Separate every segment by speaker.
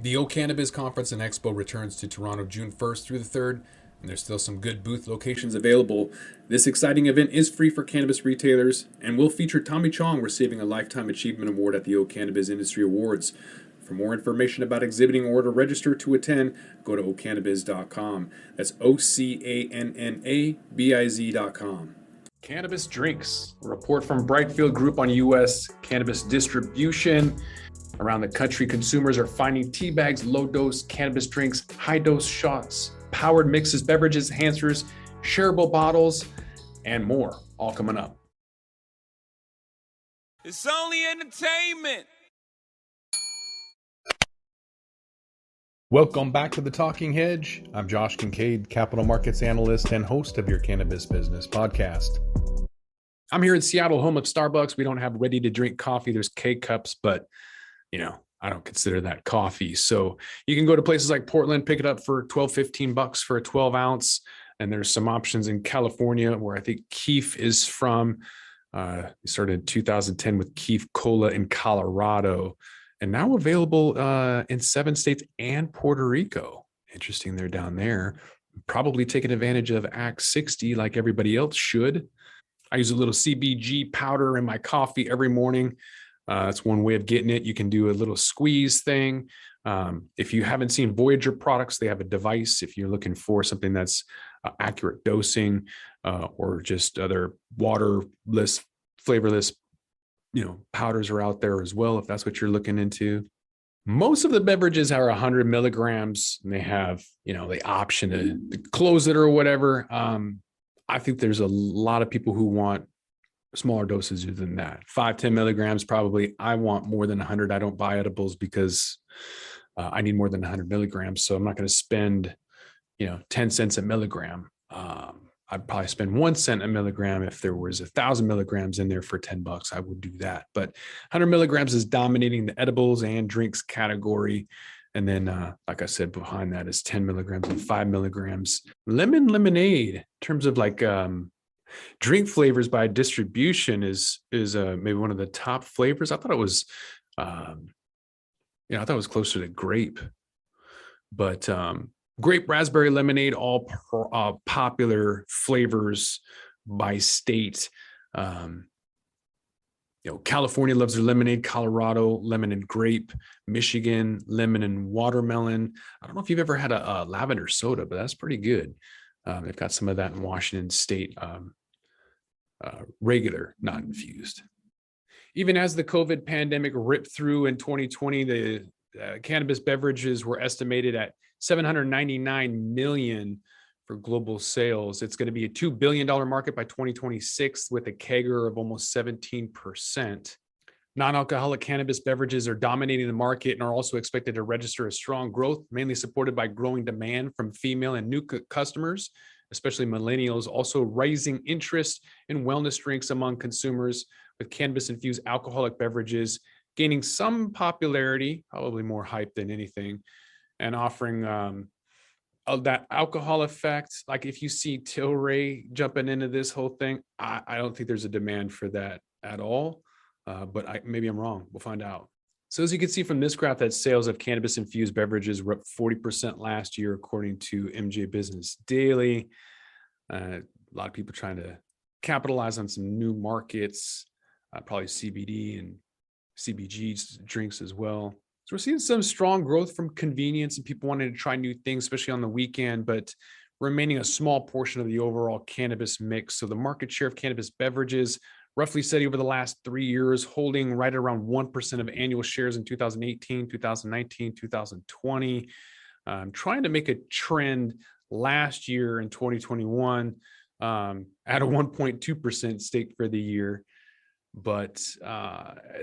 Speaker 1: The O Cannabis Conference and Expo returns to Toronto June 1st through the 3rd, and there's still some good booth locations available. This exciting event is free for cannabis retailers and will feature Tommy Chong receiving a Lifetime Achievement Award at the O Cannabis Industry Awards. For more information about exhibiting or to register to attend, go to ocannabis.com. That's OCANNABIZ.com. Cannabis drinks. A report from Brightfieldgroup on U.S. cannabis distribution. Around the country, consumers are finding tea bags, low-dose cannabis drinks, high-dose shots, powered mixes, beverages, enhancers, shareable bottles, and more, all coming up.
Speaker 2: It's only entertainment.
Speaker 3: Welcome back to The Talking Hedge. I'm Josh Kincaid, capital markets analyst and host of your Cannabis Business Podcast.
Speaker 1: I'm here in Seattle, home of Starbucks. We don't have ready-to-drink coffee. There's K-Cups, but I don't consider that coffee. So you can go to places like Portland, pick it up for $12-15 for a 12 ounce. And there's some options in California where I think Keef is from. It started in 2010 with Keef Cola in Colorado and now available in 7 states and Puerto Rico. Interesting, they're down there. Probably taking advantage of Act 60 like everybody else should. I use a little CBG powder in my coffee every morning. That's one way of getting it. You can do a little squeeze thing. If you haven't seen Voyager products, they have a device. If you're looking for something that's accurate dosing or just other waterless, flavorless, powders are out there as well, if that's what you're looking into. Most of the beverages are 100 milligrams, and they have, the option to close it or whatever. I think there's a lot of people who want smaller dosages than that. 5-10 milligrams probably. I want more than 100. I don't buy edibles because I need more than 100 milligrams. So I'm not going to spend 10 cents a milligram. I'd probably spend 1 cent a milligram. If there was 1,000 milligrams in there for $10, I would do that. But 100 milligrams is dominating the edibles and drinks category. And then, like I said, behind that is 10 milligrams and 5 milligrams. Lemon lemonade, in terms of drink flavors by distribution, is maybe one of the top flavors. I thought it was, I thought it was closer to grape, but grape, raspberry, lemonade, all popular flavors by state. California loves their lemonade, Colorado, lemon and grape, Michigan, lemon and watermelon. I don't know if you've ever had a lavender soda, but that's pretty good. They've got some of that in Washington State, regular, not infused. Even as the COVID pandemic ripped through in 2020, the cannabis beverages were estimated at $799 million for global sales. It's going to be a $2 billion market by 2026 with a CAGR of almost 17%. Non-alcoholic cannabis beverages are dominating the market and are also expected to register a strong growth, mainly supported by growing demand from female and new customers, especially millennials. Also rising interest in wellness drinks among consumers, with cannabis-infused alcoholic beverages gaining some popularity, probably more hype than anything, and offering that alcohol effect. Like if you see Tilray jumping into this whole thing, I don't think there's a demand for that at all. But maybe I'm wrong. We'll find out. So as you can see from this graph, that sales of cannabis-infused beverages were up 40% last year, according to MJ Business Daily. A lot of people trying to capitalize on some new markets, probably CBD and CBG drinks as well. So we're seeing some strong growth from convenience and people wanting to try new things, especially on the weekend, but remaining a small portion of the overall cannabis mix. So the market share of cannabis beverages roughly steady over the last 3 years, holding right around 1% of annual shares in 2018, 2019, 2020. Trying to make a trend last year in 2021 at a 1.2% stake for the year, but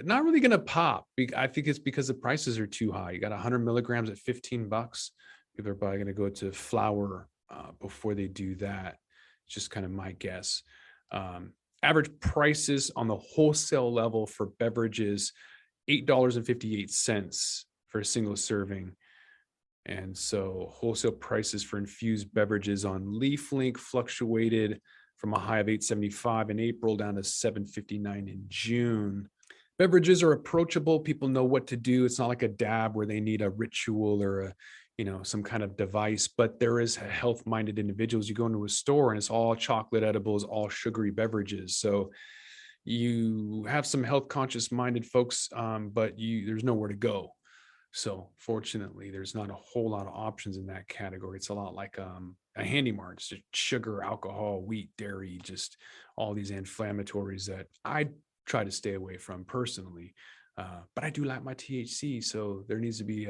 Speaker 1: not really going to pop. I think it's because the prices are too high. You got 100 milligrams at $15. People are probably going to go to flower before they do that. It's just kind of my guess. Average prices on the wholesale level for beverages, $8.58 for a single serving. And so wholesale prices for infused beverages on LeafLink fluctuated from a high of $8.75 in April down to $7.59 in June. Beverages are approachable. People know what to do. It's not like a dab where they need a ritual or some kind of device, but there is health-minded individuals. You go into a store and it's all chocolate edibles, all sugary beverages. So you have some health conscious minded folks, but there's nowhere to go. So fortunately, there's not a whole lot of options in that category. It's a lot like a handy mart, just sugar, alcohol, wheat, dairy, just all these inflammatories that I try to stay away from personally. But I do like my THC, so there needs to be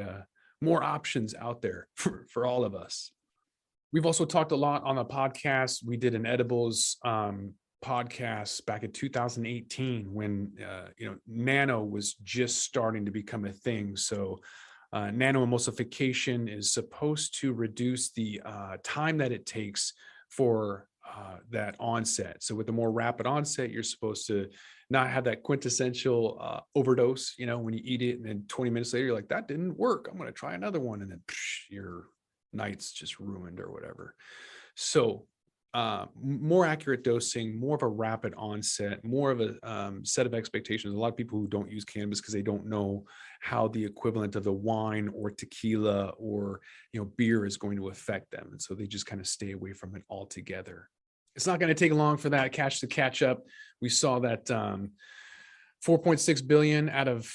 Speaker 1: more options out there for all of us. We've also talked a lot on the podcast. We did an edibles podcast back in 2018 when nano was just starting to become a thing. So nano emulsification is supposed to reduce the time that it takes for that onset. So with the more rapid onset, you're supposed to not have that quintessential overdose, when you eat it and then 20 minutes later, you're like, that didn't work. I'm going to try another one. And then your night's just ruined or whatever. So more accurate dosing, more of a rapid onset, more of a set of expectations. A lot of people who don't use cannabis because they don't know how the equivalent of the wine or tequila or beer is going to affect them, and so they just kind of stay away from it altogether. It's not going to take long for that cash to catch up. We saw that 4.6 billion out of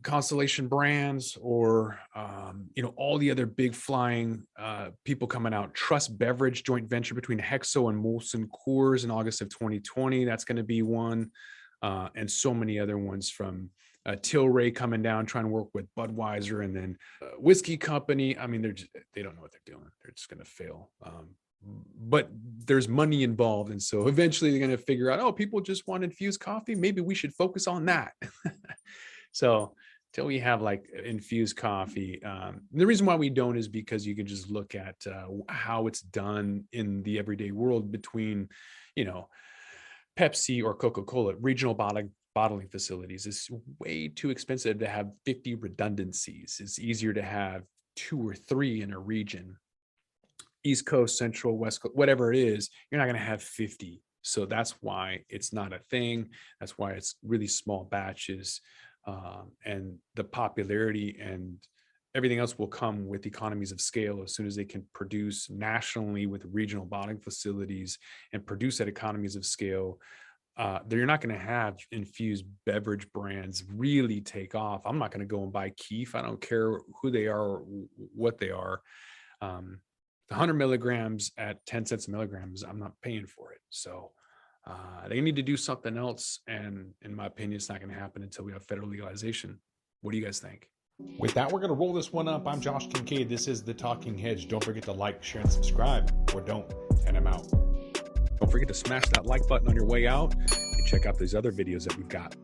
Speaker 1: Constellation Brands, or all the other big flying people coming out. Trust Beverage joint venture between Hexo and Molson Coors in August of 2020. That's going to be one, and so many other ones from Tilray coming down trying to work with Budweiser, and then whiskey company. I mean, they don't know what they're doing. They're just going to fail. But there's money involved, and so eventually they're going to figure out, people just want infused coffee, maybe we should focus on that. So till we have like infused coffee, the reason why we don't is because you can just look at how it's done in the everyday world between Pepsi or Coca-Cola. Regional bottling facilities is way too expensive to have 50 redundancies. It's easier to have 2 or 3 in a region. East Coast, Central, West Coast, whatever it is, you're not going to have 50. So that's why it's not a thing. That's why it's really small batches. And the popularity and everything else will come with economies of scale as soon as they can produce nationally with regional bottling facilities and produce at economies of scale. You're not going to have infused beverage brands really take off. I'm not going to go and buy Keef. I don't care who they are or what they are. The 100 milligrams at 10 cents a milligrams, I'm not paying for it. So they need to do something else. And in my opinion, it's not going to happen until we have federal legalization. What do you guys think?
Speaker 3: With that, we're going to roll this one up. I'm Josh Kincaid. This is The Talking Hedge. Don't forget to like, share, and subscribe, or don't, and I'm out.
Speaker 1: Don't forget to smash that like button on your way out and check out these other videos that we've got.